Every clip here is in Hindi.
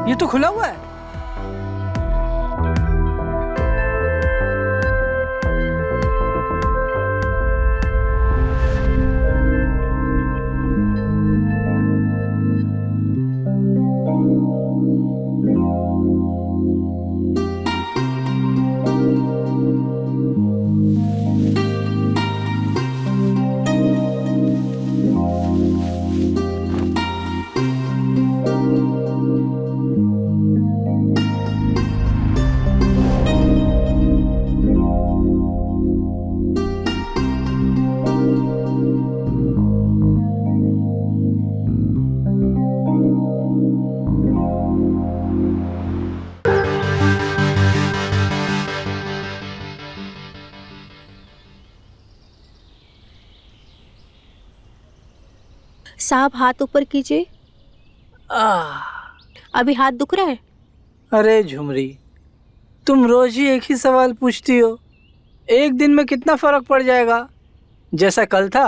ये तो खुला हुआ है। साहब हाथ ऊपर कीजिए। अभी हाथ दुख रहा है? अरे झुमरी, तुम रोज ही एक ही सवाल पूछती हो। एक दिन में कितना फर्क पड़ जाएगा? जैसा कल था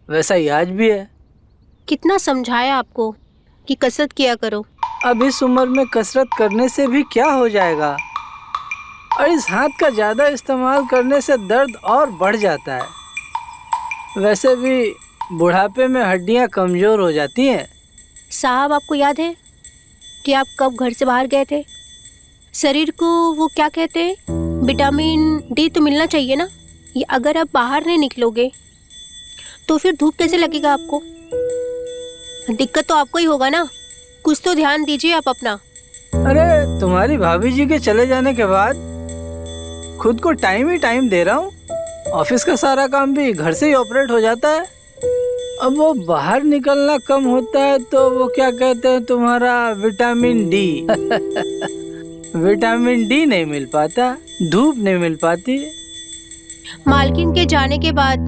वैसा ही आज भी है। कितना समझाया आपको कि कसरत किया करो। अब इस उम्र में कसरत करने से भी क्या हो जाएगा, और इस हाथ का ज़्यादा इस्तेमाल करने से दर्द और बढ़ जाता है। वैसे भी बुढ़ापे में हड्डियां कमज़ोर हो जाती हैं। साहब आपको याद है कि आप कब घर से बाहर गए थे? शरीर को वो क्या कहते हैं, विटामिन डी तो मिलना चाहिए ना। ये अगर आप बाहर नहीं निकलोगे तो फिर धूप कैसे लगेगा आपको? दिक्कत तो आपको ही होगा ना। कुछ तो ध्यान दीजिए आप अपना। अरे तुम्हारी भाभी जी के चले जाने के बाद खुद को टाइम ही टाइम दे रहा हूँ। ऑफिस का सारा काम भी घर से ही ऑपरेट हो जाता है। अब वो बाहर निकलना कम होता है तो वो क्या कहते हैं तुम्हारा विटामिन डी विटामिन डी नहीं मिल पाता, धूप नहीं मिल पाती। मालकिन के जाने के बाद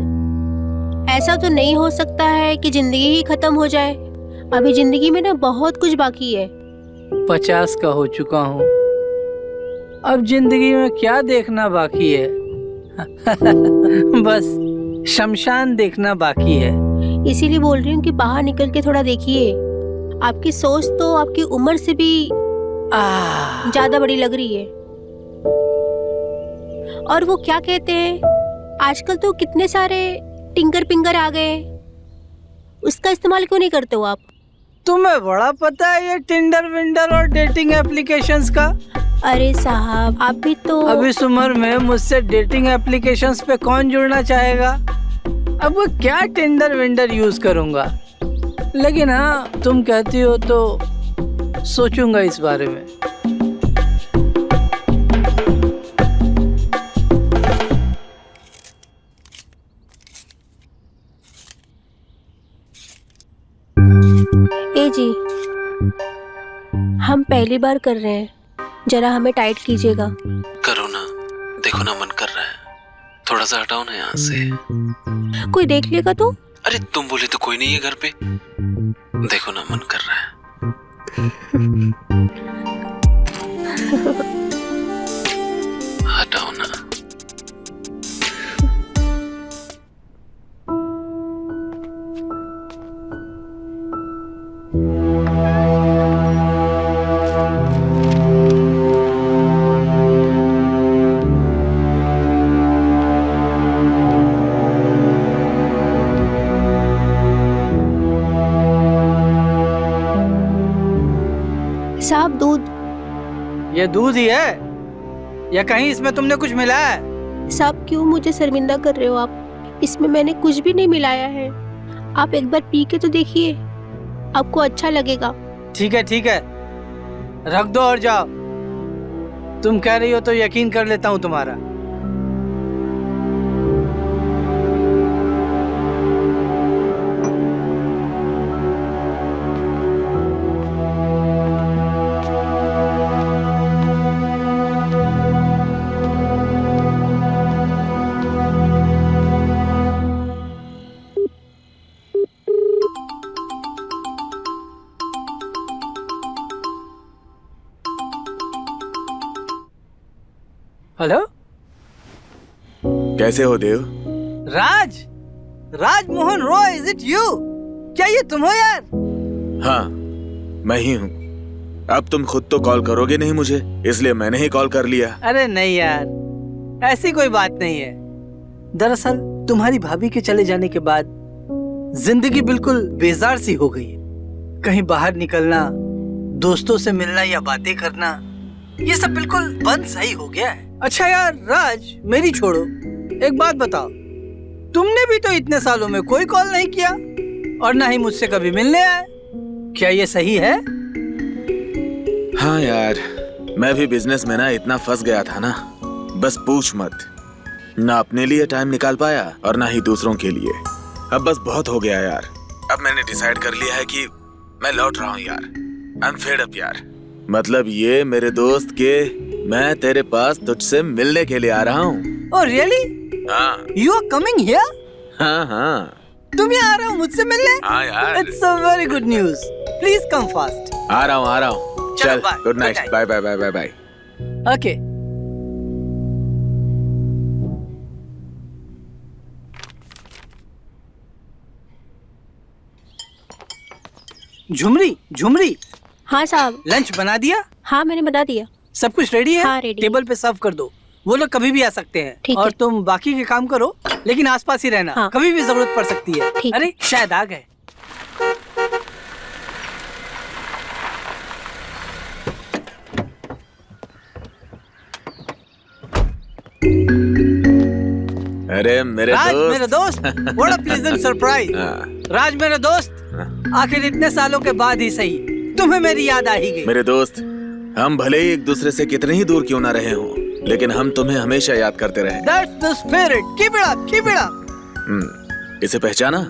ऐसा तो नहीं हो सकता है कि जिंदगी ही खत्म हो जाए। अभी जिंदगी में ना बहुत कुछ बाकी है। 50 का हो चुका हूँ, अब जिंदगी में क्या देखना बाकी है? बस शमशान देखना बाकी है। इसीलिए बोल रही हूँ कि बाहर निकल के थोड़ा देखिए। आपकी सोच तो आपकी उम्र से भी ज्यादा बड़ी लग रही है। और वो क्या कहते हैं, आजकल तो कितने सारे टिंगर पिंगर आ गए, उसका इस्तेमाल क्यों नहीं करते हो आप? तुम्हें बड़ा पता है ये टिंडर विंडर और डेटिंग एप्लीकेशंस का। अरे साहब आप भी तो अब इस उम्र में मुझसे डेटिंग एप्लीकेशंस पे कौन जुड़ना चाहेगा? अब वो क्या टिंडर विंडर यूज करूंगा। लेकिन हाँ, तुम कहती हो तो सोचूंगा इस बारे में। ए जी, हम पहली बार कर रहे हैं, जरा हमें टाइट कीजिएगा। करो ना, देखो ना मन कर रहा है। थोड़ा सा हटाओ ना यहाँ से। कोई देख लेगा तो? अरे तुम बोले तो कोई नहीं है घर पे। देखो ना मन कर रहा है। हटाओ ना। साहब दूध। ये दूध ही है या कहीं इसमें तुमने कुछ मिलाया है? साहब क्यों मुझे शर्मिंदा कर रहे हो आप? इसमें मैंने कुछ भी नहीं मिलाया है। आप एक बार पी के तो देखिए, आपको अच्छा लगेगा। ठीक है, रख दो और जाओ। तुम कह रही हो तो यकीन कर लेता हूँ तुम्हारा। हेलो, कैसे हो Dev? Raj Mohan Roy, is it you? क्या ये तुम हो यार? हाँ, मैं ही हूँ। अब तुम खुद तो कॉल करोगे नहीं मुझे, इसलिए मैंने ही कॉल कर लिया। अरे नहीं यार, ऐसी कोई बात नहीं है। दरअसल तुम्हारी भाभी के चले जाने के बाद जिंदगी बिल्कुल बेजार सी हो गई है। कहीं बाहर निकलना, दोस्तों से मिलना या बातें करना, ये सब बिल्कुल बंद सही हो गया है। अच्छा यार राज, मेरी छोड़ो, एक बात बताओ, तुमने भी तो इतने सालों में कोई कॉल नहीं किया और ना ही मुझसे कभी मिलने आए, क्या ये सही है? हाँ यार, मैं भी बिजनेस में ना इतना फंस गया था ना, बस पूछ मत। ना अपने लिए टाइम निकाल पाया और ना ही दूसरों के लिए। अब बस बहुत हो गया यार। अब मैंने डिसाइड कर लिया है कि मैं लौट रहा हूँ यार। आई एम फेड अप यार। मतलब ये मेरे दोस्त के मैं तेरे पास तुझसे मिलने के लिए आ रहा हूँ। Oh really? हाँ यू आर कमिंग हियर? हाँ हाँ। तुम यहाँ आ रहे हो मुझसे मिलने? हाँ यार। It's a very good news. Please come fast. आ रहा हूँ। चलो, चल, bye. Good night. Good night. Bye bye bye bye bye. Okay. Jhumri Jhumri, हाँ साहब। लंच बना दिया? हाँ मैंने बता दिया। सब कुछ रेडी है? हाँ, ready टेबल पे सर्व कर दो, वो लोग कभी भी आ सकते हैं। ठीक और है। तुम बाकी के काम करो, लेकिन आसपास ही रहना। हाँ। कभी भी जरूरत पड़ सकती है। ठीक। अरे शायद आ गए। अरे मेरे राज दोस्त। मेरे दोस्त, व्हाट अ प्लीजेंट सरप्राइज। राज मेरे दोस्त, आखिर इतने सालों के बाद ही सही तुम्हें मेरी याद आ ही गई। मेरे दोस्त, हम भले ही एक दूसरे से कितने ही दूर क्यों ना रहे हों, लेकिन हम तुम्हें हमेशा याद करते रहे। That's the spirit. Keep it up, keep it up. इसे पहचाना?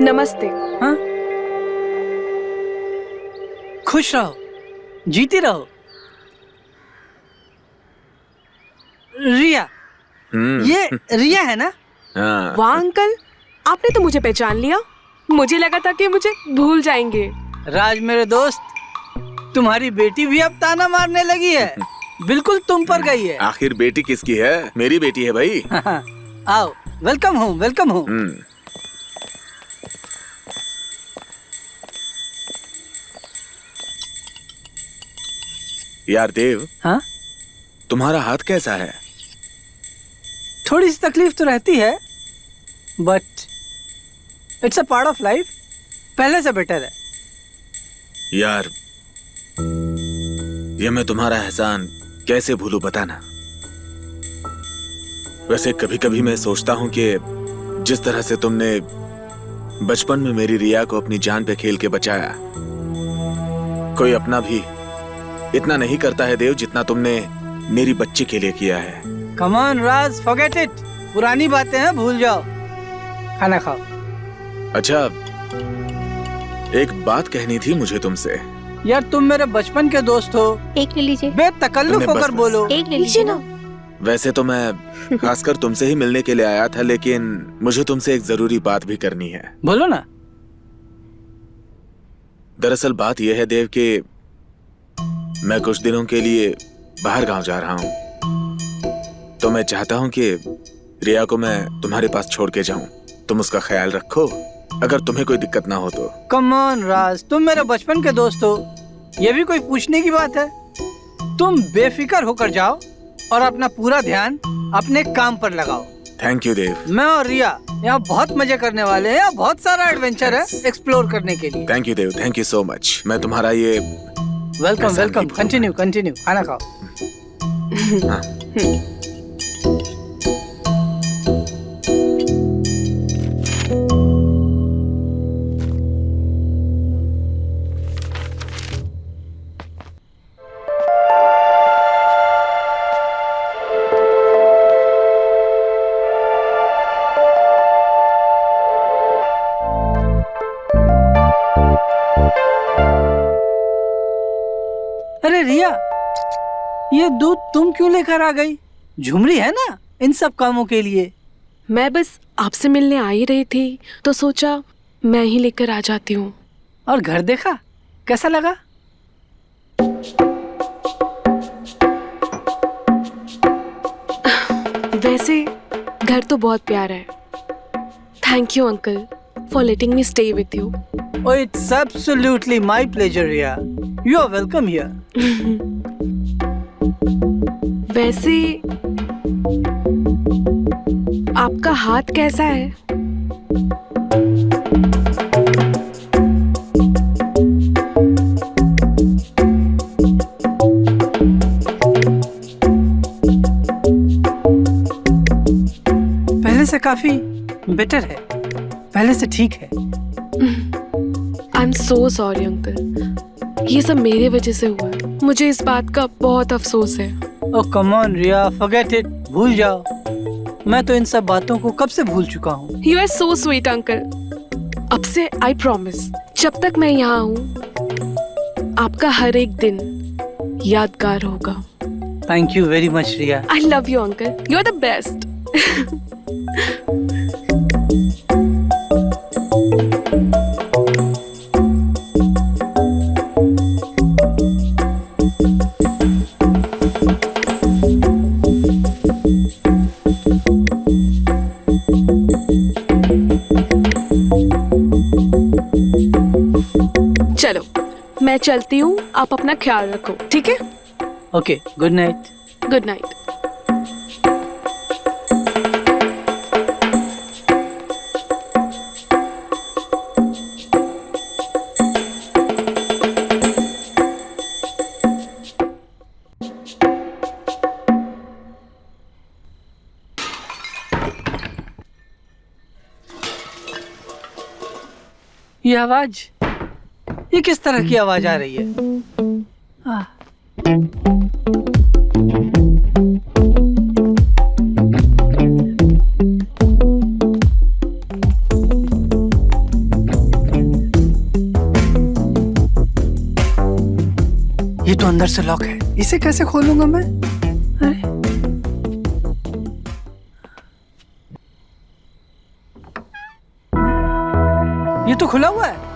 नमस्ते। हाँ? खुश रहो, जीती रहो। रिया, ये रिया है ना? हाँ। वाह अंकल, आपने तो मुझे पहचान लिया। मुझे लगा था कि मुझे भूल जाएंगे। राज मेरे दोस्त, तुम्हारी बेटी भी अब ताना मारने लगी है। बिल्कुल तुम पर गई है। आखिर बेटी किसकी है? मेरी बेटी है भाई। आओ, वेलकम होम, वेलकम होम। यार देव, हाँ? तुम्हारा हाथ कैसा है? थोड़ी सी तकलीफ तो रहती है, but it's a part of life. पहले से बेटर है। यार, ये मैं तुम्हारा एहसान कैसे भूलूं बताना। वैसे कभी कभी मैं सोचता हूं कि जिस तरह से तुमने बचपन में मेरी रिया को अपनी जान पे खेल के बचाया, कोई अपना भी इतना नहीं करता है देव, जितना तुमने मेरी बच्ची के लिए किया है। Come on Raj, forget it. पुरानी बातें हैं, भूल जाओ। खाना खाओ। अच्छा, एक बात कहनी थी मुझे तुमसे। यार तुम मेरे बचपन के दोस्त हो, एक ले लीजिए। बेतकल्लुफ बस, होकर बस। बोलो। एक ले लीजिए ना। वैसे तो मैं खासकर तुमसे ही मिलने के लिए आया था, लेकिन मुझे तुमसे एक जरूरी बात भी करनी है। बोलो ना। दरअसल बात यह है देव कि मैं कुछ दिनों के लिए बाहर गांव जा रहा हूं, तो मैं चाहता हूं कि रिया को मैं तुम्हारे पास छोड़ के जाऊं। तुम उसका ख्याल रखो, अगर तुम्हें कोई दिक्कत ना हो तो। कम ऑन राज, तुम मेरे बचपन के दोस्त हो, ये भी कोई पूछने की बात है? तुम बेफिक्र होकर जाओ और अपना पूरा ध्यान अपने काम पर लगाओ। थैंक यू देव। मैं और रिया यहाँ बहुत मजे करने वाले हैं। यहाँ बहुत सारा एडवेंचर है एक्सप्लोर करने के लिए। Thank you Dev, thank you so much. मैं तुम्हारा ये वेलकम वेलकम। कंटिन्यू कंटिन्यू, खाना खाओ। हाँ। अरे रिया, ये दूध तुम क्यों लेकर आ गई? झुमरी है ना इन सब कामों के लिए। मैं बस आपसे मिलने आ ही रही थी तो सोचा मैं ही लेकर आ जाती हूँ। और घर देखा कैसा लगा? वैसे घर तो बहुत प्यारा है। Thank you uncle for letting me stay with you. Oh, it's absolutely my pleasure, Riya. You are welcome here. वैसे आपका हाथ कैसा है? पहले से काफी बेटर है, पहले से ठीक है। I am so sorry uncle, ये सब मेरे वजह से हुआ है। मुझे इस बात का बहुत अफसोस है। Oh, come on, Riya, forget it. भूल जाओ। मैं तो इन सब बातों को कब से भूल चुका हूँ। You are so sweet uncle. अब से आई प्रॉमिस, जब तक मैं यहाँ हूँ आपका हर एक दिन यादगार होगा। Thank you very much, Riya. I love you uncle, you are the best. चलो मैं चलती हूँ, आप अपना ख्याल रखो, ठीक है? Okay, good night. Good night. ये आवाज, ये किस तरह की आवाज आ रही है? ये तो अंदर से लॉक है, इसे कैसे खोलूंगा मैं? अरे ये तो खुला हुआ है।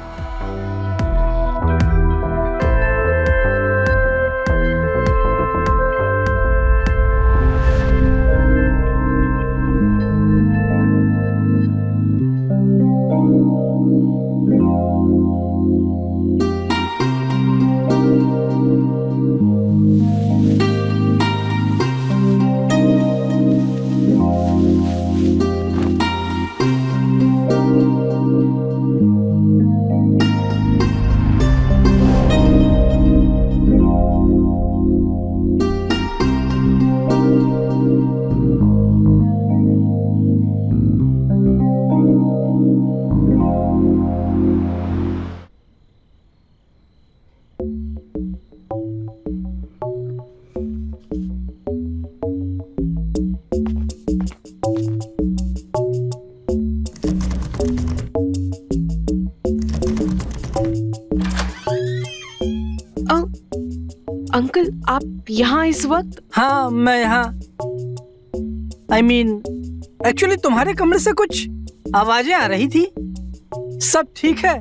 अंकल आप यहाँ इस वक्त? हाँ मैं यहाँ, एक्चुअली तुम्हारे कमरे से कुछ आवाजें आ रही थी। सब ठीक है?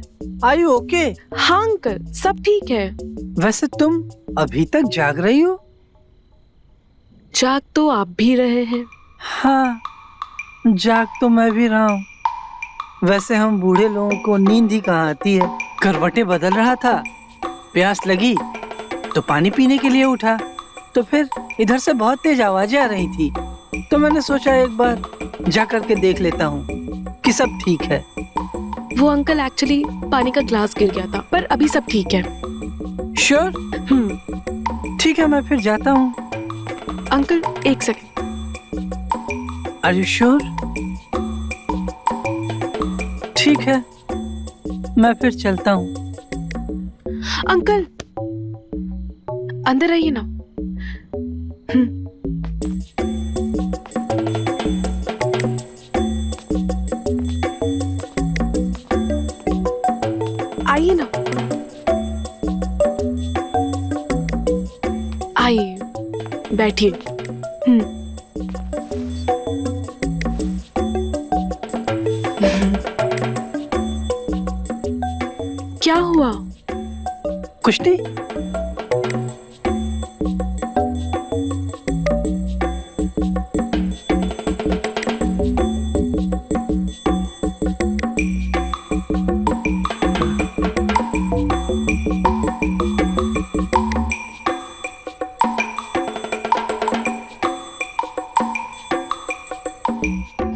Are you okay? हाँ अंकल, सब ठीक है। वैसे तुम अभी तक जाग रही हो? जाग तो आप भी रहे हैं। हाँ, जाग तो मैं भी रहा हूँ। वैसे हम बूढ़े लोगों को नींद ही कहाँ आती है। करवटें बदल रहा था, प्यास लगी तो पानी पीने के लिए उठा, तो फिर इधर से बहुत तेज आवाजें आ रही थी, तो मैंने सोचा एक बार जा करके देख लेता हूँ कि सब ठीक है। वो अंकल एक्चुअली पानी का ग्लास गिर गया था, पर अभी सब ठीक है। श्योर? ठीक है, मैं फिर जाता हूँ। अंकल एक सेकंड। Are you sure? ठीक है, मैं फिर चलता हूँ। अंकल अंदर आइए ना। आइए ना, आइए बैठिए। क्या हुआ? कुछ नहीं।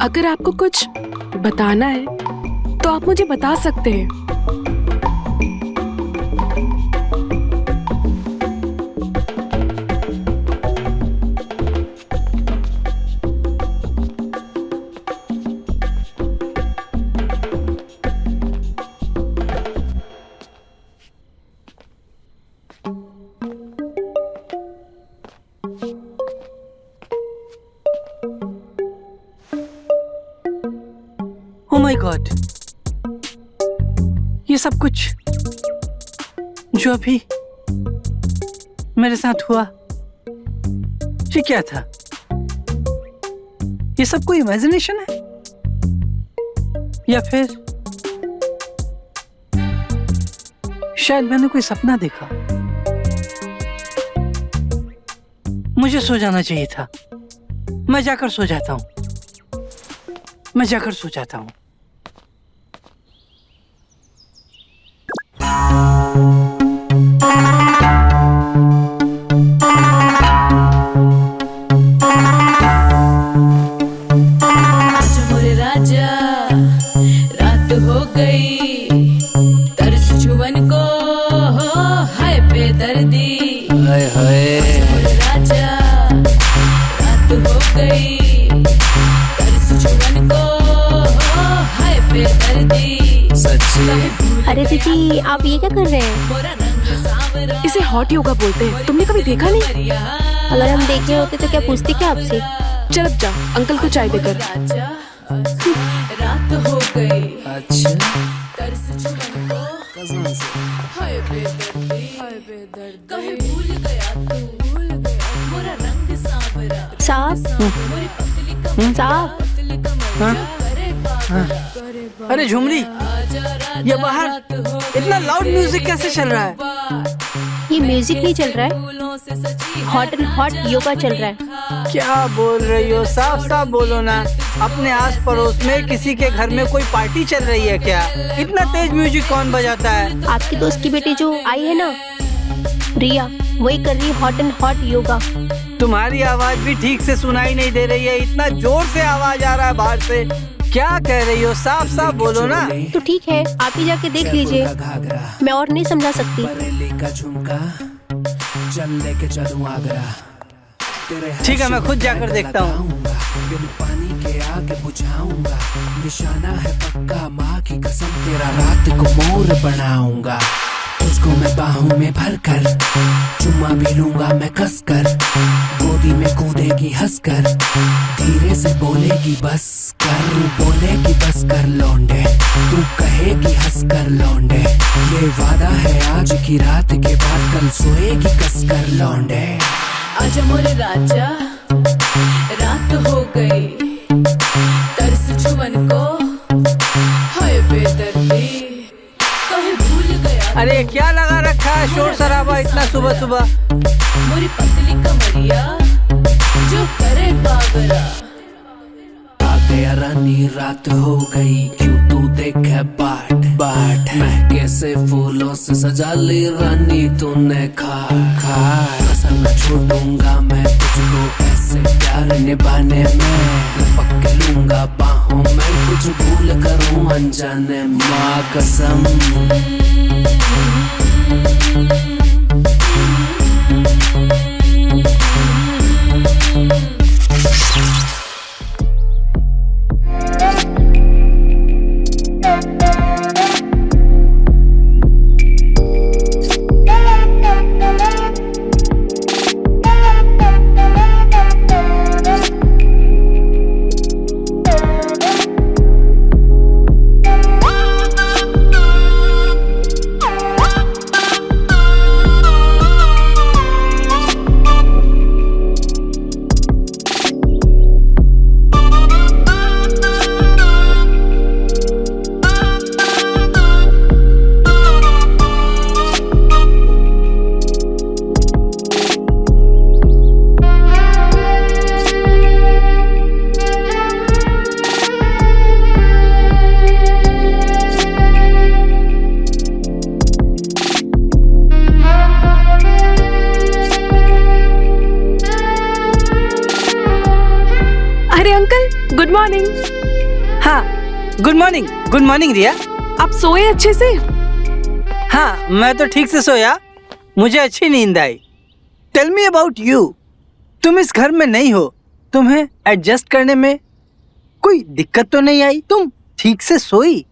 अगर आपको कुछ बताना है तो आप मुझे बता सकते हैं। Oh my God! ये सब कुछ जो अभी मेरे साथ हुआ, ये क्या था? ये सब कोई इमेजिनेशन है या फिर शायद मैंने कोई सपना देखा? मुझे सो जाना चाहिए था। मैं जाकर सो जाता हूँ। मोरे राजा, रात हो गई, तरस जुबन को हाय बेदर्दी। हाय हाय। मोरे राजा, रात हो गई, तरस जुबन को हाय बेदर्दी। सच्ची? अरे दीदी, आप ये क्या कर रहे हैं? मोरा रंग सांवरा, इसे हॉट योगा बोलते हैं। तुमने कभी देखा नहीं? अगर हम देखे होते तो क्या पूछती क्या आपसे? चल अब जा, अंकल को चाय देकर। राजा, रात हो गई, अच्छा, तरस जुबन को हाय बेदर्दी, कहे भूल गया तू, मोरा रंग सांवरा, साहब, मोरी पतली कमर, साहब, पतली कमर, करे बाबा, अरे झुमरी, ये बाहर इतना लाउड म्यूजिक कैसे चल रहा है? ये म्यूजिक नहीं चल रहा है, हॉट एंड हॉट योगा चल रहा है। क्या बोल रही हो? साफ साफ बोलो ना। अपने आस पड़ोस में किसी के घर में कोई पार्टी चल रही है क्या? इतना तेज म्यूजिक कौन बजाता है? आपकी दोस्त की बेटी जो आई है ना, रिया, वही कर रही है हॉट एंड हॉट योगा। तुम्हारी आवाज भी ठीक से सुनाई नहीं दे रही है, इतना जोर से आवाज आ रहा है बाहर से। क्या कह रही हो? साफ साफ बोलो ना। तो ठीक है, आप ही जाके देख लीजिए, मैं और नहीं समझा सकती। ठीक है, मैं खुद जाकर देखता हूँ। पानी के आगे बुझाऊंगा, निशाना है पक्का, माँ की कसम तेरा रात को मोर बनाऊंगा। तुझको मैं बाहों में भर कर चुम्मा भी लूंगा मैं कसकर, गोदी में कूदेगी हंसकर, धीरे से बोलेगी बस कर, बोलेगी बस कर लौंडे, तू कहेगी हंसकर लौंडे, ये वादा है आज की रात के बाद कल सोएगी कसकर लौंडे। आजा मोरे राजा, रात हो गई, तरस जुबन को हाय बेदर्दी, कहे अरे क्या लगा रखा है शोर शराबा इतना सुबह सुबह? मोरी पतली कमरिया जो करे बाबरा। आ गया रानी रात हो गई क्यों तू देखे बाट बाट महके से फूलों से सजा ली रानी तूने खा कसर न छोड़ूंगा मैं तुझको ऐसे प्यार निभाने में पक्के लूंगा बाहों में कुछ भूल करूं अनजाने माँ कसम। Good morning. हाँ गुड मॉर्निंग रिया। आप सोए अच्छे से? हाँ मैं तो ठीक से सोया, मुझे अच्छी नींद आई। Tell me about you. तुम इस घर में नहीं हो, तुम्हें एडजस्ट करने में कोई दिक्कत तो नहीं आई? तुम ठीक से सोई?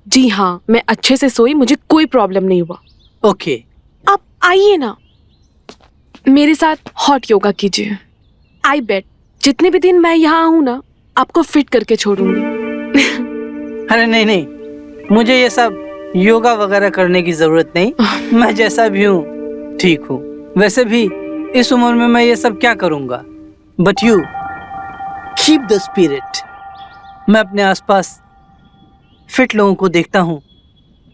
जी हाँ मैं अच्छे से सोई, मुझे कोई प्रॉब्लम नहीं हुआ। ओके आप आइए ना, मेरे साथ हॉट योगा कीजिए। आई बेट जितने भी दिन मैं यहाँ हूँ ना आपको फिट करके छोड़ूंगी। अरे नहीं, मुझे ये सब योगा वगैरह करने की जरूरत नहीं। मैं जैसा भी हूँ ठीक हूँ। वैसे भी इस उम्र में मैं ये सब क्या करूँगा। But you keep the spirit. मैं अपने आसपास फिट लोगों को देखता हूँ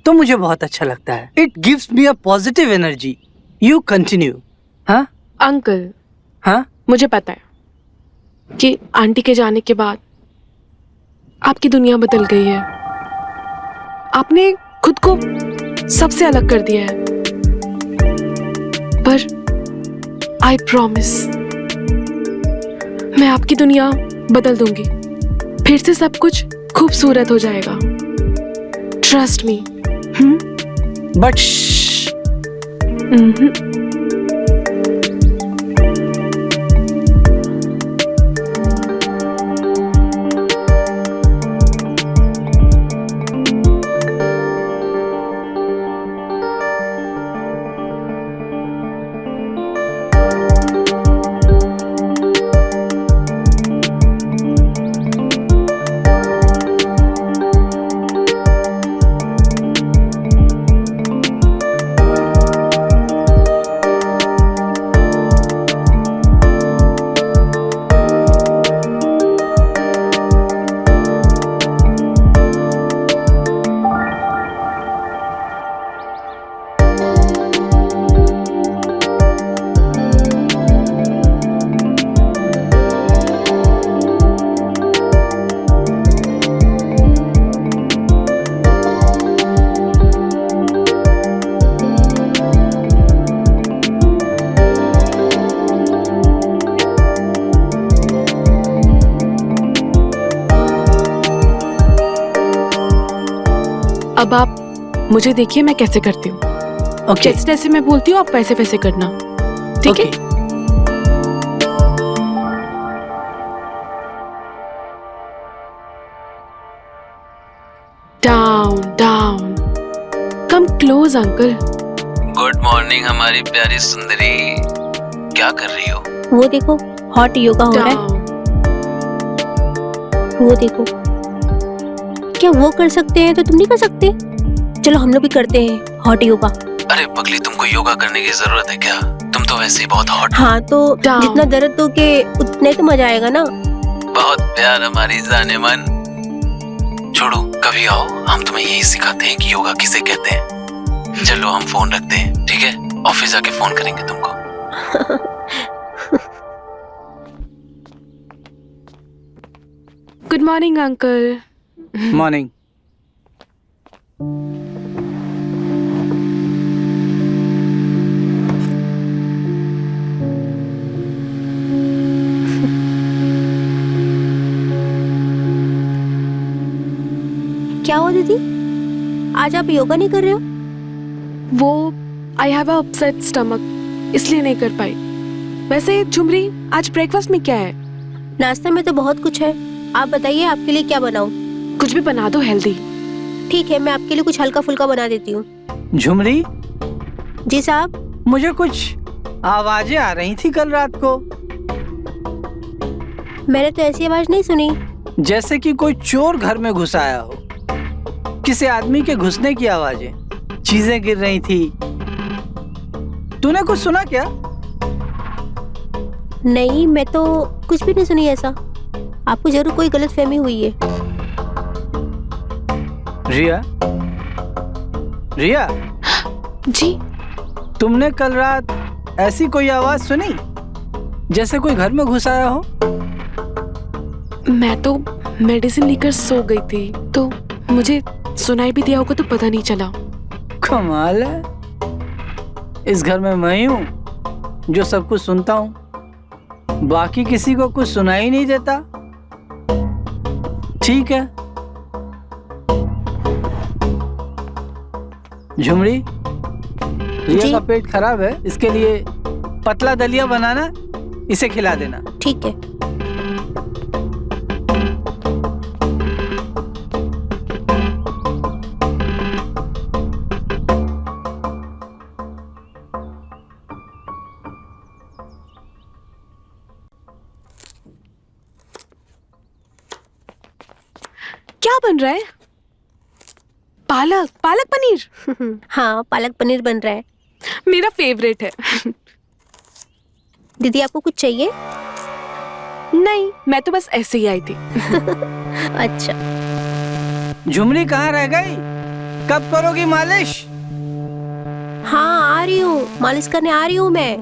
तो मुझे बहुत अच्छा लगता है। It gives me a positive energy. You continue. हाँ अंकल, हाँ मुझे पता है कि आंटी के जाने के बाद आपकी दुनिया बदल गई है। आपने खुद को सबसे अलग कर दिया है, पर आई प्रॉमिस मैं आपकी दुनिया बदल दूंगी। फिर से सब कुछ खूबसूरत हो जाएगा। Trust me. बट अब आप मुझे देखिए मैं कैसे करती हूँ। ओके जैसे जैसे मैं बोलती हूँ आप वैसे वैसे करना, ठीक है? Down down, come close uncle. Good morning हमारी प्यारी सुंदरी, क्या कर रही हो? वो देखो हॉट योगा हो रहा है। डाउन। वो देखो, क्या वो कर सकते हैं तो तुम नहीं कर सकते? चलो हम लोग भी करते हैं हॉट योगा। अरे पगली, तुमको योगा करने की जरूरत है क्या? तुम तो वैसे ही बहुत हॉट। हाँ तो Down. जितना दर्द हो के उतने तो मजा आएगा ना। बहुत प्यार हमारी जाने मन। छोड़ो, कभी आओ हम तुम्हें यही सिखाते हैं कि योगा किसे कहते हैं। चलो हम फोन रखते हैं, ठीक है? ऑफिस आके फोन करेंगे तुमको। Good morning uncle. मॉर्निंग। क्या हुआ दीदी, आज आप योगा नहीं कर रहे हो? वो I have a upset stomach, इसलिए नहीं कर पाई। वैसे झुमरी, आज ब्रेकफास्ट में क्या है? नाश्ते में तो बहुत कुछ है, आप बताइए आपके लिए क्या बनाऊं? कुछ भी बना दो हेल्दी। ठीक है, मैं आपके लिए कुछ हल्का फुल्का बना देती हूँ। झुमरी, जी साहब। मुझे कुछ आवाजें आ रही थी कल रात को। मैंने तो ऐसी आवाज नहीं सुनी। जैसे कि कोई चोर घर में घुस आया हो। किसी आदमी के घुसने की आवाजें, चीजें गिर रही थी। तूने कुछ सुना क्या? नहीं, मैं तो कुछ भी नहीं सुनी ऐसा। आपको जरूर कोई गलतफहमी हुई है। रिया, रिया, जी? तुमने कल रात ऐसी कोई आवाज सुनी जैसे कोई घर में घुस आया हो? मैं तो मेडिसिन लेकर सो गई थी, तो मुझे सुनाई भी दिया होगा तो पता नहीं चला। कमाल है, इस घर में मैं ही हूँ जो सब कुछ सुनता हूँ, बाकी किसी को कुछ सुनाई नहीं देता। ठीक है झुमरी, रिया जी? का पेट खराब है, इसके लिए पतला दलिया बनाना, इसे खिला देना। ठीक है। क्या बन रहा है? पालक पालक पनीर? हाँ, पालक पनीर बन रहा है। मेरा फेवरेट है। दीदी आपको कुछ चाहिए? नहीं, मैं तो बस ऐसे ही आई थी। अच्छा। झुमरी कहाँ रह गई? कब करोगी मालिश? हाँ, आ रही हूँ, मालिश करने आ रही हूँ मैं।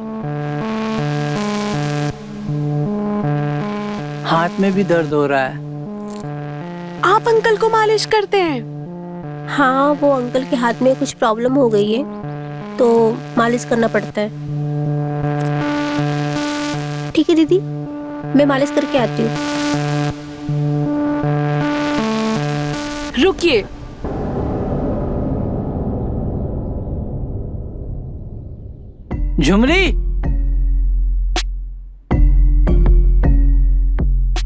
हाथ में भी दर्द हो रहा है। आप अंकल को मालिश करते हैं? हाँ, वो अंकल के हाथ में कुछ प्रॉब्लम हो गई है, तो मालिश करना पड़ता है। ठीक है दीदी, मैं मालिश करके आती हूँ। रुकिए, झुमरी,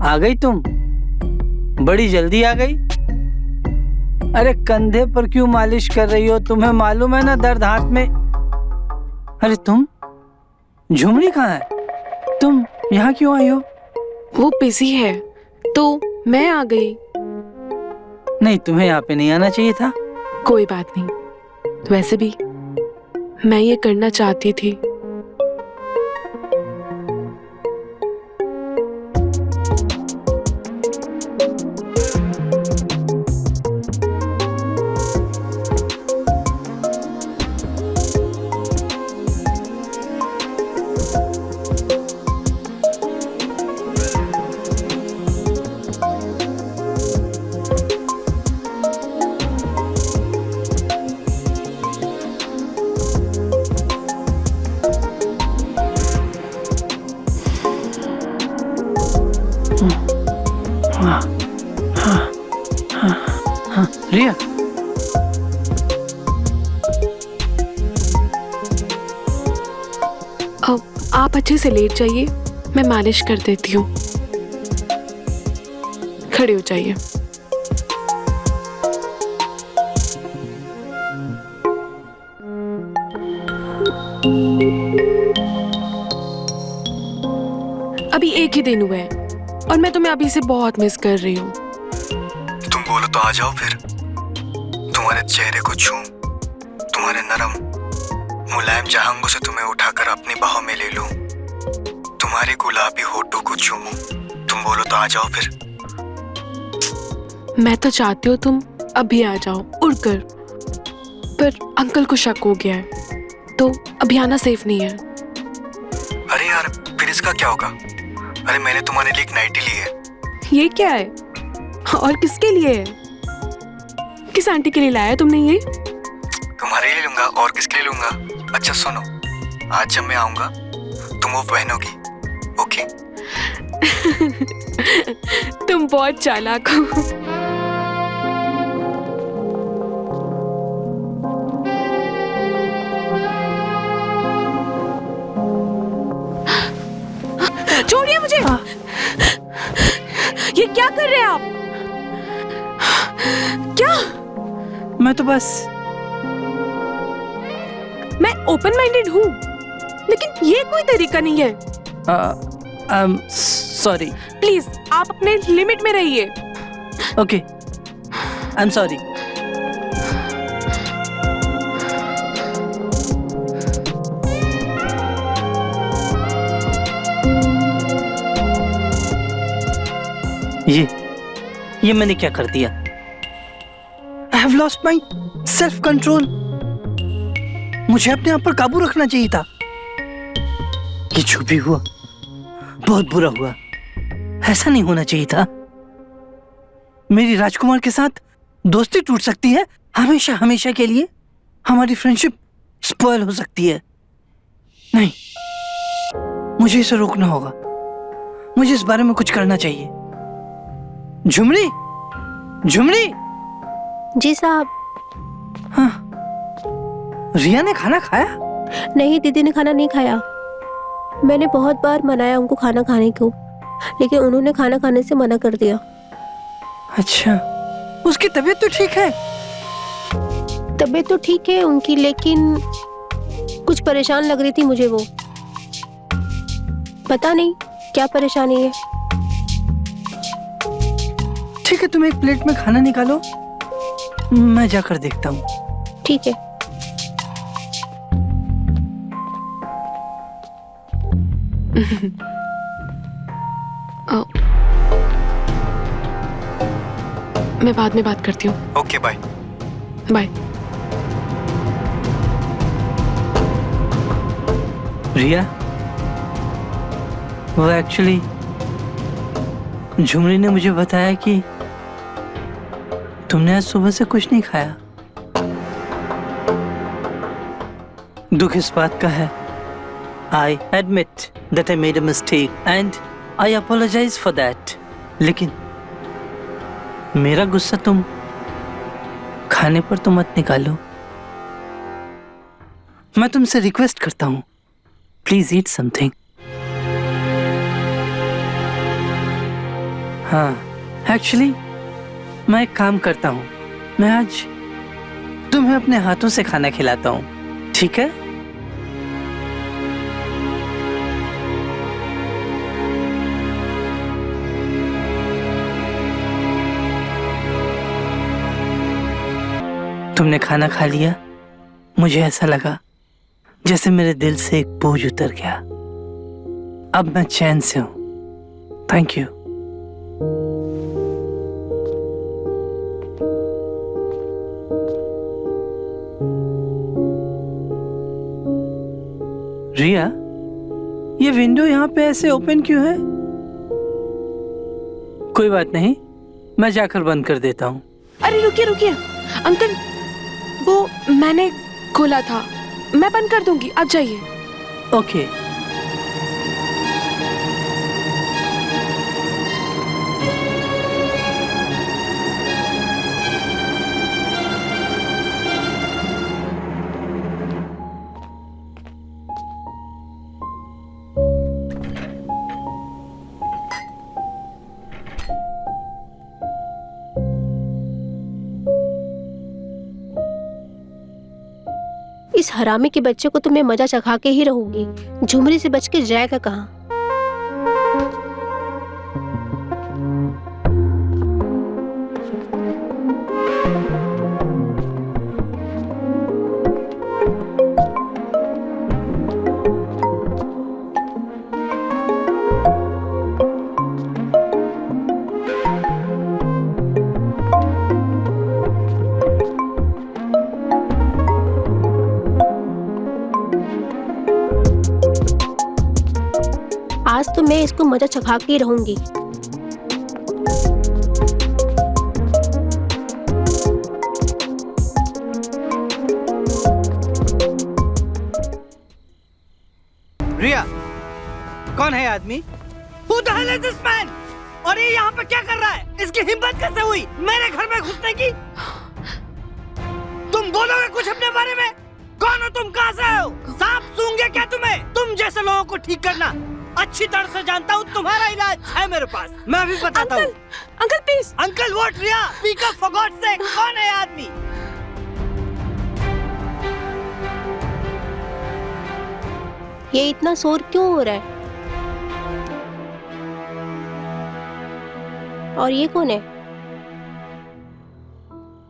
आ गई तुम? बड़ी जल्दी आ गई। अरे कंधे पर क्यों मालिश कर रही हो? तुम्हें मालूम है ना दर्द हाथ में। अरे तुम, झुमरी कहाँ है? तुम यहाँ क्यों आई हो? वो बिजी है तो मैं आ गई। नहीं, तुम्हें यहाँ पे नहीं आना चाहिए था। कोई बात नहीं, वैसे भी मैं ये करना चाहती थी। रिया, अब आप अच्छे से लेट जाइए, मैं मालिश कर देती हूँ। खड़े हो जाइए। अभी एक ही दिन हुआ है और मैं तुम्हें अभी से बहुत मिस कर रही हूँ। तुम बोलो तो आ जाओ फिर। तुम्हारे चेहरे को छूं, तुम्हारे नरम मुलायम जांघों से तुम्हें उठाकर अपनी बाहों में ले लूं, तुम्हारे गुलाबी होठों को चूमूं। तुम बोलो तो आ जाओ फिर। मैं तो चाहती हूँ तुम अभी आ जाओ उड़कर, फिर अंकल को शक हो गया है, तो अभी आना सेफ नहीं है। अरे यार, फिर इसका क्या होगा? अरे मैंने तुम्हारे लिए एक नाइटी ली है। ये क्या है और किसके लिए है? किस आंटी के लिए लाया है तुमने ये? तुम्हारे लिए लूंगा और किसके लिए लूंगा? अच्छा सुनो, आज जब मैं आऊंगा तुम वो पहनोगी, ओके? तुम बहुत चालाक हो। छोड़िए मुझे। ये क्या कर रहे हैं आप? क्या? मैं तो बस मैं ओपन माइंडेड हूँ, लेकिन ये कोई तरीका नहीं है। सॉरी। प्लीज आप अपने लिमिट में रहिए। Okay, I am sorry. ये मैंने क्या कर दिया? I have lost my self control. मुझे अपने आप पर काबू रखना चाहिए था। ये जो भी हुआ बहुत बुरा हुआ, ऐसा नहीं होना चाहिए था। मेरी राजकुमार के साथ दोस्ती टूट सकती है हमेशा हमेशा के लिए। हमारी फ्रेंडशिप स्पॉइल हो सकती है। नहीं, मुझे इसे रोकना होगा। मुझे इस बारे में कुछ करना चाहिए। झुमरी, झुमरी। जी साहब। हाँ, रिया ने खाना खाया? नहीं, दीदी ने खाना नहीं खाया। मैंने बहुत बार मनाया उनको खाना खाने को, लेकिन उन्होंने खाना खाने से मना कर दिया। अच्छा, उसकी तबीयत तो ठीक है? तबीयत तो ठीक है उनकी, लेकिन कुछ परेशान लग रही थी मुझे वो। पता नहीं क्या परेशानी है। ठीक है, तुम एक प्लेट में खाना निकालो, मैं जाकर देखता हूँ। ठीक है। मैं बाद में बात करती हूँ। Okay, bye. बाय। रिया, वो एक्चुअली झुमरी ने मुझे बताया कि तुमने आज सुबह से कुछ नहीं खाया। दुख इस बात का है, I admit that I made a mistake and I apologize for that. लेकिन मेरा गुस्सा तुम खाने पर तो मत निकालो। मैं तुमसे रिक्वेस्ट करता हूँ, प्लीज ईट समथिंग। हाँ, एक्चुअली मैं एक काम करता हूँ, मैं आज तुम्हें अपने हाथों से खाना खिलाता हूँ, ठीक है? तुमने खाना खा लिया, मुझे ऐसा लगा जैसे मेरे दिल से एक बोझ उतर गया। अब मैं चैन से हूं। Thank you. रिया, ये विंडो यहाँ पे ऐसे ओपन क्यों है? कोई बात नहीं, मैं जाकर बंद कर देता हूँ। अरे रुकिए रुकिए अंकल, वो मैंने खोला था, मैं बंद कर दूंगी, आप जाइए। ओके। इस हरामी के बच्चे को तो मैं मजा चखा के ही रहूंगी। झुमरी से बच के जाएगा कहाँ? आज तो मैं इसको मजा चखा के ही रहूंगी। रिया, कौन है आदमी? Who the hell is this man? और ये यहाँ पे क्या कर रहा है? इसकी हिम्मत कैसे हुई मेरे घर में घुसने की? तुम बोलोगे कुछ अपने बारे में? कौन हो तुम? कहाँ से हो? सांप सूंघे क्या तुम्हें? तुम जैसे लोगों को ठीक करना अच्छी तरह से जानता हूँ। तुम्हारा इलाज है मेरे पास, मैं भी बताता हूँ। Uncle please. Uncle what? Riya, speak up for God sake. कौन है आदमी? ये इतना शोर क्यों हो रहा है? और ये कौन है?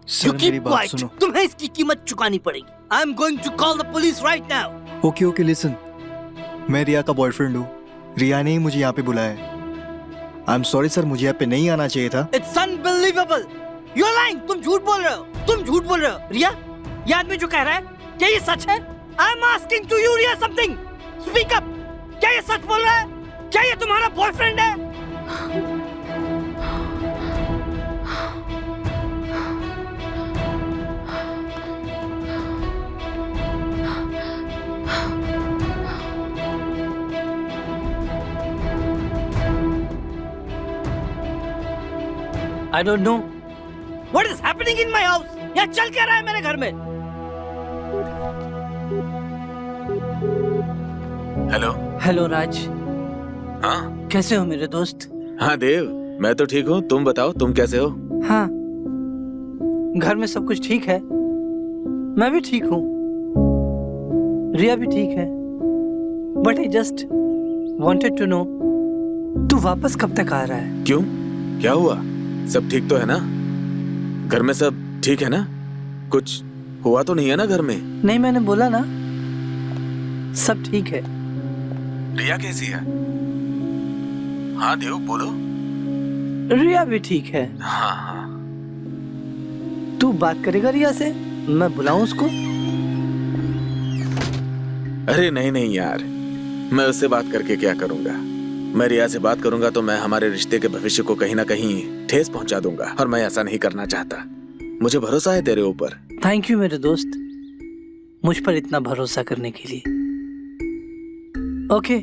सर मेरी बात सुनो। तुम्हें इसकी कीमत चुकानी पड़ेगी। I am going to call the police right now. Okay okay listen, मैं रिया का बॉयफ्रेंड हूँ। रिया ने ही मुझे यहाँ पे बुलाया है। आई एम सॉरी सर, मुझे यहाँ पे नहीं आना चाहिए था। It's unbelievable, you are lying. तुम झूठ बोल रहे हो, तुम झूठ बोल रहे हो। रिया, ये आदमी जो कह रहा है क्या ये सच है? I am asking to you Riya something, speak up. क्या ये सच बोल रहा है? क्या ये तुम्हारा बॉयफ्रेंड है? I don't know what is happening in my house. यहाँ चल क्या रहा है मेरे घर में? हेलो। हेलो राज। हाँ कैसे हो मेरे दोस्त? हाँ देव, मैं तो ठीक हूँ। तुम बताओ, तुम कैसे हो? हाँ, घर में सब कुछ ठीक है। मैं भी ठीक हूँ, रिया भी ठीक है। But I just wanted to know, तू वापस कब तक आ रहा है? क्यों, क्या हुआ? सब ठीक तो है ना? घर में सब ठीक है ना? कुछ हुआ तो नहीं है ना घर में? नहीं, मैंने बोला ना सब ठीक है। रिया कैसी है? हाँ देव बोलो। रिया भी ठीक है। हाँ हाँ। तू बात करेगा रिया से? मैं बुलाऊं उसको? अरे नहीं नहीं यार, मैं उससे बात करके क्या करूंगा? मैं रिया से बात करूंगा तो मैं हमारे रिश्ते के भविष्य को कहीं ना कहीं ठेस पहुंचा दूंगा, और मैं ऐसा नहीं करना चाहता। मुझे भरोसा है तेरे ऊपर। थैंक यू मेरे दोस्त, मुझ पर इतना भरोसा करने के लिए। ओके,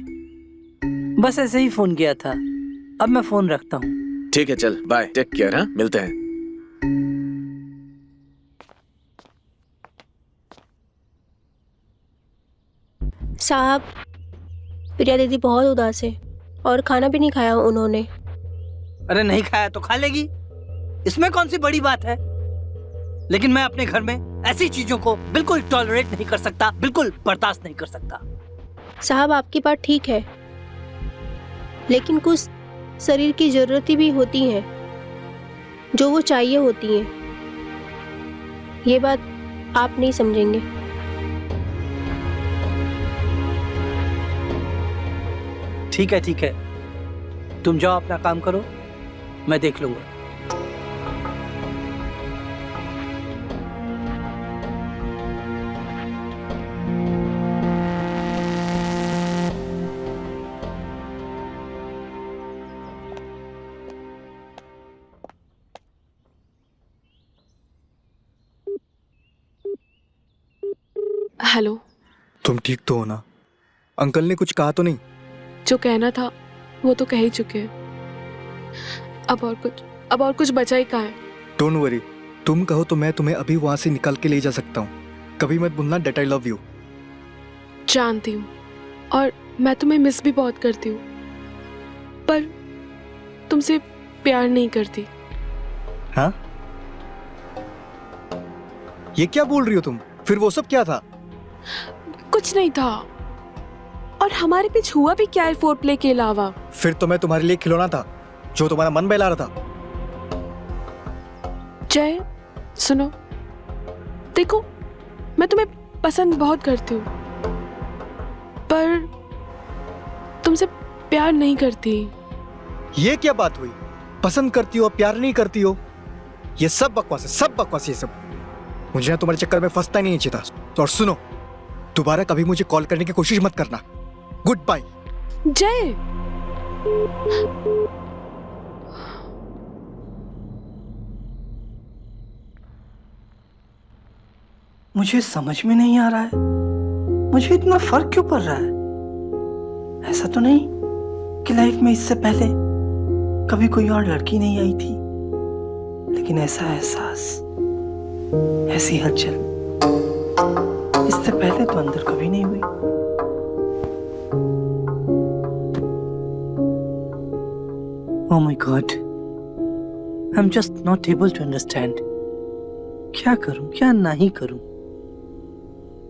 बस ऐसे ही फोन किया था। अब मैं फोन रखता हूँ। ठीक है, चल बाय, टेक केयर। हाँ, मिलते हैं। साहब, प्रिया दीदी बहुत उदास है और खाना भी नहीं खाया उन्होंने। अरे नहीं खाया तो खा लेगी, इसमें कौन सी बड़ी बात है? लेकिन मैं अपने घर में ऐसी चीजों को बिल्कुल टॉलरेट नहीं कर सकता, बिल्कुल बर्दाश्त नहीं कर सकता। साहब, आपकी बात ठीक है, लेकिन कुछ शरीर की जरूरतें भी होती हैं जो वो चाहिए होती हैं। ये बात आप नहीं समझेंगे। ठीक है ठीक है, तुम जाओ अपना काम करो, मैं देख लूंगा। हेलो। तुम ठीक तो हो ना? अंकल ने कुछ कहा तो नहीं? जो कहना था वो तो कह ही चुके हैं। अब और कुछ बचा ही कहाँ है? डोंट वरी, तुम कहो तो मैं तुम्हें अभी वहां से निकाल के ले जा सकता हूँ। कभी मत भूलना दैट आई लव यू। जानती हूँ, और मैं तुम्हें मिस भी बहुत करती हूँ, पर तुमसे प्यार नहीं करती। हाँ? ये क्या बोल रही हो तुम? फिर वो सब क्या था? कुछ नहीं था, और हमारे बीच हुआ भी क्या है फोर प्ले के अलावा? फिर तो मैं तुम्हारे लिए खिलौना था जो तुम्हारा मन बहला रहा था। जय, सुनो, देखो, मैं तुम्हें पसंद बहुत करती हूँ, पर तुमसे प्यार नहीं करती। ये क्या बात हुई? पसंद करती हो, प्यार नहीं करती हो? ये सब बकवास है, सब बकवास। ये सब मुझे तुम्हारे चक्कर में फंसता ही नहीं चाहिए। और सुनो, दोबारा कभी मुझे कॉल करने की कोशिश मत करना। Goodbye. जय, मुझे समझ में नहीं आ रहा है, मुझे इतना फर्क क्यों पड़ रहा है। ऐसा तो नहीं कि लाइफ में इससे पहले कभी कोई और लड़की नहीं आई थी, लेकिन ऐसा एहसास, ऐसी हलचल इससे पहले तो अंदर कभी नहीं हुई। Oh my God, I'm just not able to understand. क्या करूं, क्या नहीं करूं।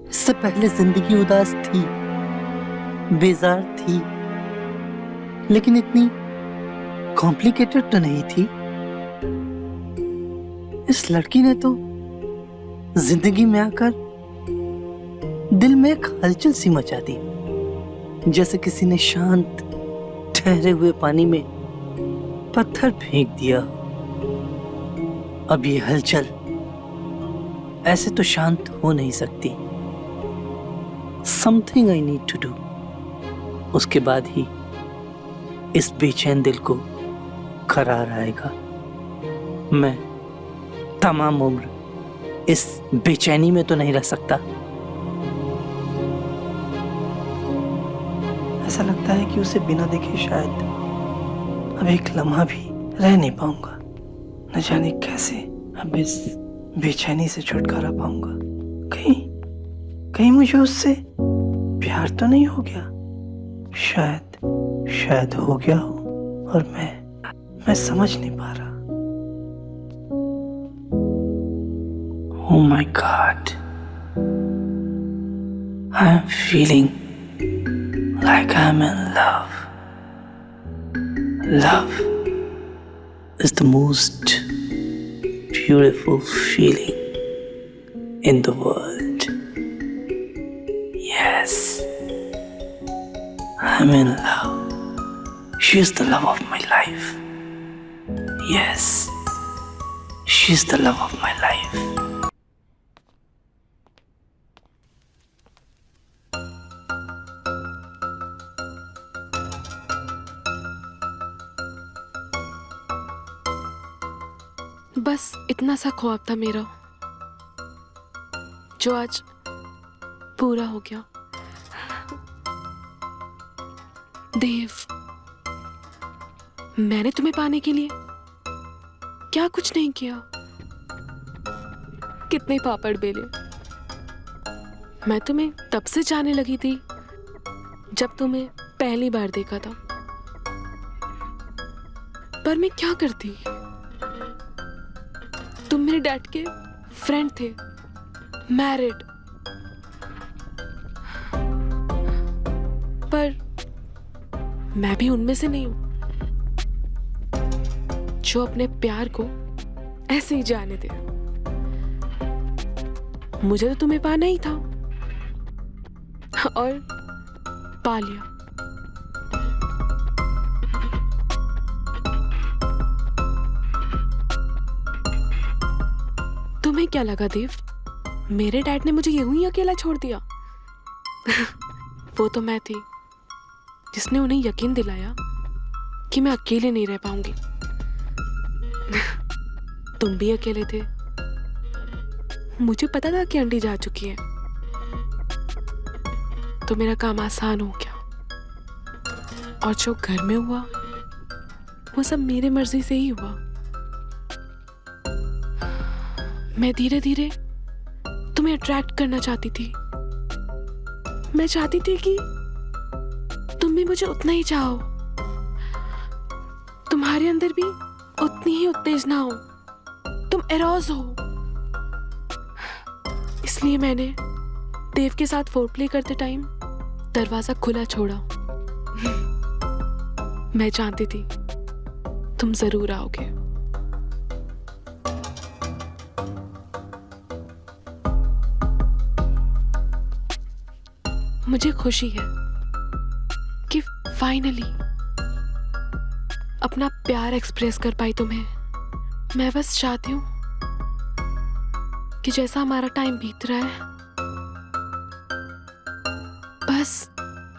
इससे पहले जिंदगी उदास थी, बेजार थी, लेकिन इतनी कॉम्प्लिकेटेड तो नहीं थी। इस लड़की ने तो जिंदगी में आकर दिल में एक हलचल सी मचा दी, जैसे किसी ने शांत ठहरे हुए पानी में पत्थर फेंक दिया। अब ये हलचल ऐसे तो शांत हो नहीं सकती। Something I need to do. उसके बाद ही इस बेचैन दिल को करार आएगा। मैं तमाम उम्र इस बेचैनी में तो नहीं रह सकता। ऐसा लगता है कि उसे बिना देखे शायद अब एक लम्हा भी रह नहीं पाऊंगा। न जाने कैसे अब इस बेचैनी से छुटकारा पाऊंगा। कहीं मुझे उससे प्यार तो नहीं हो गया। शायद हो गया हो और मैं समझ नहीं पा रहा। Oh my God, I'm feeling like I'm in love. Love is the most beautiful feeling in the world. Yes, I'm in love. She's the love of my life. Yes, she's the love of my life. बस इतना सा ख्वाब था मेरा, जो आज पूरा हो गया। देव, मैंने तुम्हें पाने के लिए क्या कुछ नहीं किया। कितने पापड़ बेले। मैं तुम्हें तब से जाने लगी थी जब तुम्हें पहली बार देखा था, पर मैं क्या करती। तुम मेरे डैड के फ्रेंड थे, मैरिड, पर मैं भी उनमें से नहीं हूं जो अपने प्यार को ऐसे ही जाने दे। मुझे तो तुम्हें पाना ही था और पा लिया। तुम्हें क्या लगा देव, मेरे डैड ने मुझे यूं ही अकेला छोड़ दिया? वो तो मैं थी जिसने उन्हें यकीन दिलाया कि मैं अकेले नहीं रह पाऊंगी। तुम भी अकेले थे। मुझे पता था कि आंटी जा चुकी है, तो मेरा काम आसान हो गया। और जो घर में हुआ वो सब मेरे मर्जी से ही हुआ। मैं धीरे धीरे तुम्हें अट्रैक्ट करना चाहती थी। मैं चाहती थी कि तुम भी मुझे उतना ही चाहो, तुम्हारे अंदर भी उतनी ही उत्तेजना हो, तुम एरोज हो। इसलिए मैंने देव के साथ फोरप्ले करते टाइम दरवाजा खुला छोड़ा। मैं जानती थी तुम जरूर आओगे। मुझे खुशी है कि फाइनली अपना प्यार एक्सप्रेस कर पाई तुम्हें। मैं बस चाहती हूँ कि जैसा हमारा टाइम बीत रहा है बस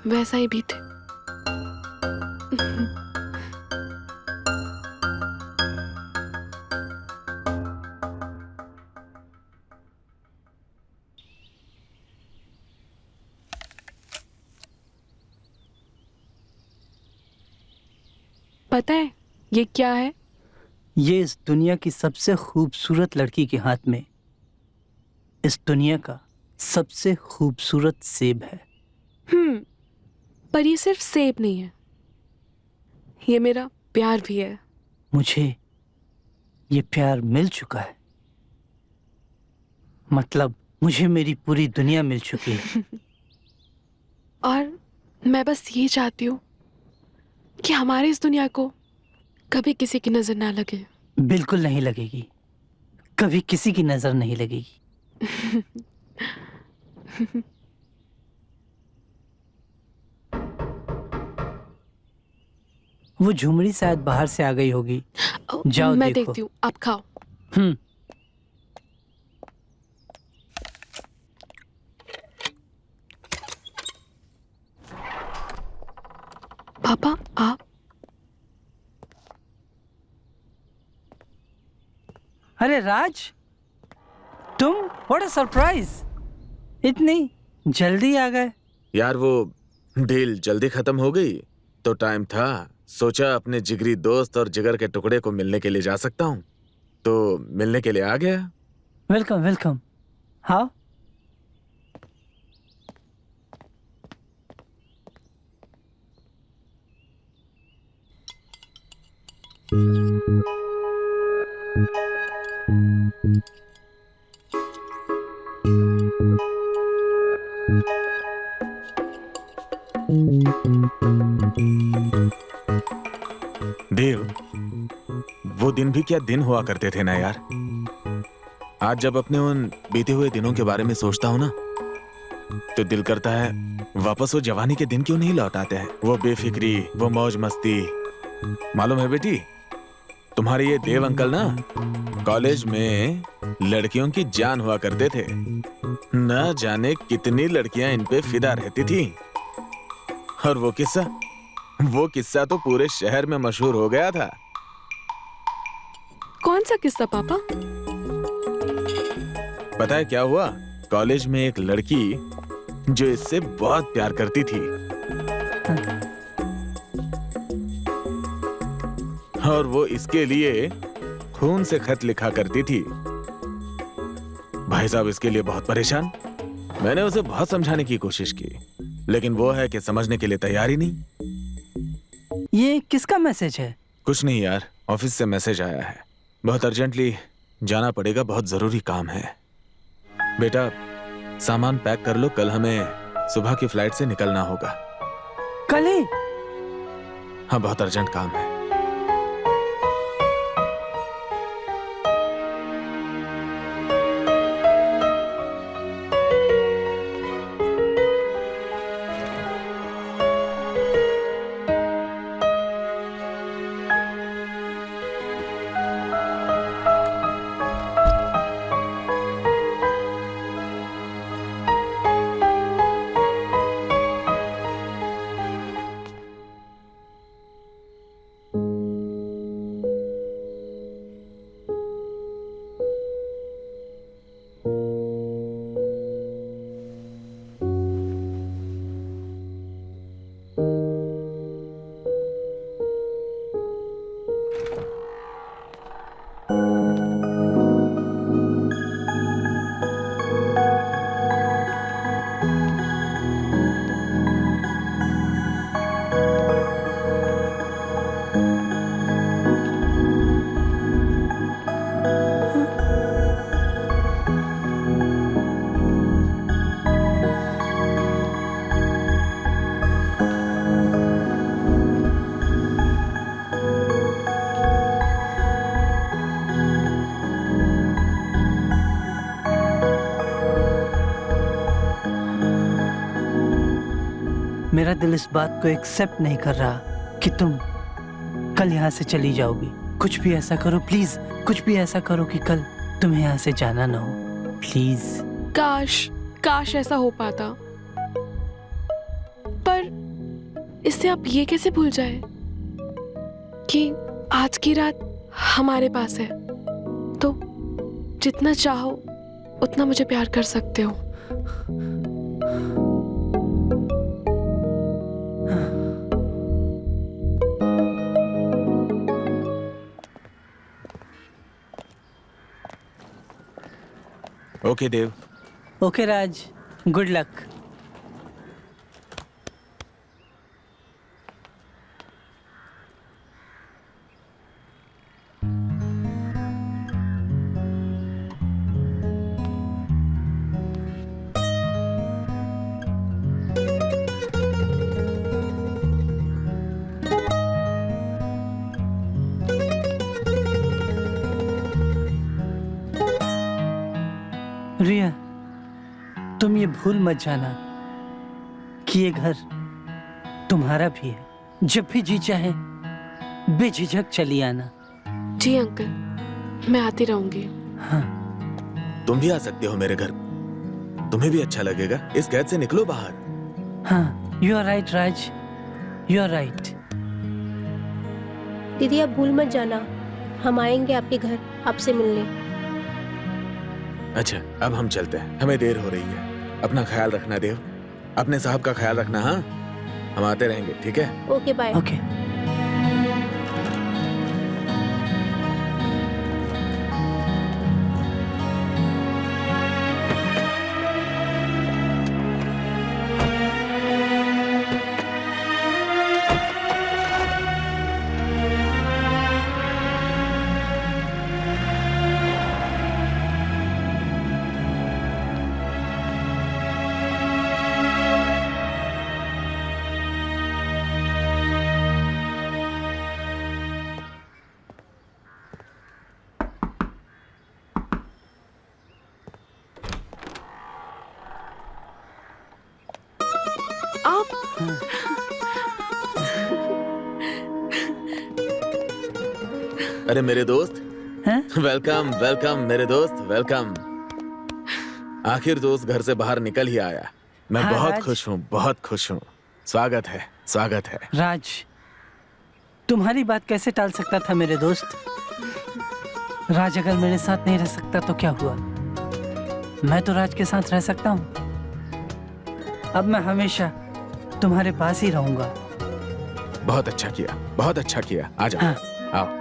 वैसा ही बीते। पता है ये क्या है? ये इस दुनिया की सबसे खूबसूरत लड़की के हाथ में इस दुनिया का सबसे खूबसूरत सेब है। पर ये सिर्फ सेब नहीं है, ये मेरा प्यार भी है। मुझे ये प्यार मिल चुका है, मतलब मुझे मेरी पूरी दुनिया मिल चुकी है। और मैं बस ये चाहती हूँ कि हमारे इस दुनिया को कभी किसी की नजर ना लगे। बिल्कुल नहीं लगेगी, कभी किसी की नजर नहीं लगेगी। वो झुमरी शायद बाहर से आ गई होगी। जाओ मैं देखो। देखती हूँ, आप खाओ। पापा आप? अरे राज, तुम? व्हाट अ सरप्राइज, इतनी जल्दी आ गए। यार वो डील जल्दी खत्म हो गई तो टाइम था, सोचा अपने जिगरी दोस्त और जिगर के टुकड़े को मिलने के लिए जा सकता हूँ, तो मिलने के लिए आ गया। Welcome welcome. हाँ देव, वो दिन भी क्या दिन हुआ करते थे ना यार। आज जब अपने उन बीते हुए दिनों के बारे में सोचता हूँ ना, तो दिल करता है वापस वो जवानी के दिन क्यों नहीं लौट आते हैं। वो बेफिक्री, वो मौज मस्ती। मालूम है बेटी, तुम्हारे ये देव अंकल ना कॉलेज में लड़कियों की जान हुआ करते थे। न जाने कितनी लड़कियां इन पे फिदा रहती थी। और वो किस्सा तो पूरे शहर में मशहूर हो गया था। कौन सा किस्सा पापा? पता है क्या हुआ? कॉलेज में एक लड़की जो इससे बहुत प्यार करती थी, और वो इसके लिए खून से खत लिखा करती थी। भाई साहब इसके लिए बहुत परेशान। मैंने उसे बहुत समझाने की कोशिश की, लेकिन वो है कि समझने के लिए तैयार ही नहीं। ये किसका मैसेज है? कुछ नहीं यार, ऑफिस से मैसेज आया है, बहुत अर्जेंटली जाना पड़ेगा, बहुत जरूरी काम है। बेटा सामान पैक कर लो, कल हमें सुबह की फ्लाइट से निकलना होगा। कल ही? हाँ, बहुत अर्जेंट काम है। मेरा दिल इस बात को एक्सेप्ट नहीं कर रहा कि तुम कल यहाँ से चली जाओगी। कुछ भी ऐसा करो प्लीज, कुछ भी ऐसा करो कि कल तुम्हें यहाँ से जाना ना हो, प्लीज। काश ऐसा हो पाता, पर इससे आप ये कैसे भूल जाए कि आज की रात हमारे पास है, तो जितना चाहो उतना मुझे प्यार कर सकते हो। ओके देव। ओके राज, गुड लक। रिया, तुम ये भूल मत जाना कि ये घर तुम्हारा भी है। जब भी जी चाहे बेझिझक चली आना। जी अंकल, मैं आती रहूंगी। हाँ, तुम भी आ सकते हो मेरे घर, तुम्हें भी अच्छा लगेगा। इस कैद से निकलो बाहर। हाँ, you are right Raj, you are right. दीदी आप भूल मत जाना, हम आएंगे आपके घर आपसे मिलने। अच्छा, अब हम चलते हैं, हमें देर हो रही है। अपना ख्याल रखना देव, अपने साहब का ख्याल रखना। हाँ, हम आते रहेंगे, ठीक है? Okay bye. ओके। आप अरे मेरे दोस्त, हैं? वेलकम वेलकम मेरे दोस्त, वेलकम। आखिर दोस्त घर से बाहर निकल ही आया। मैं हाँ, बहुत राज। खुश हूँ, बहुत खुश हूँ। स्वागत है, स्वागत है। राज, तुम्हारी बात कैसे टाल सकता था मेरे दोस्त? राज अगर मेरे साथ नहीं रह सकता तो क्या हुआ? मैं तो राज के साथ रह सकता हूँ। अब मैं हमेशा तुम्हारे पास ही रहूंगा। बहुत अच्छा किया, बहुत अच्छा किया। आ जाओ, हाँ। आओ।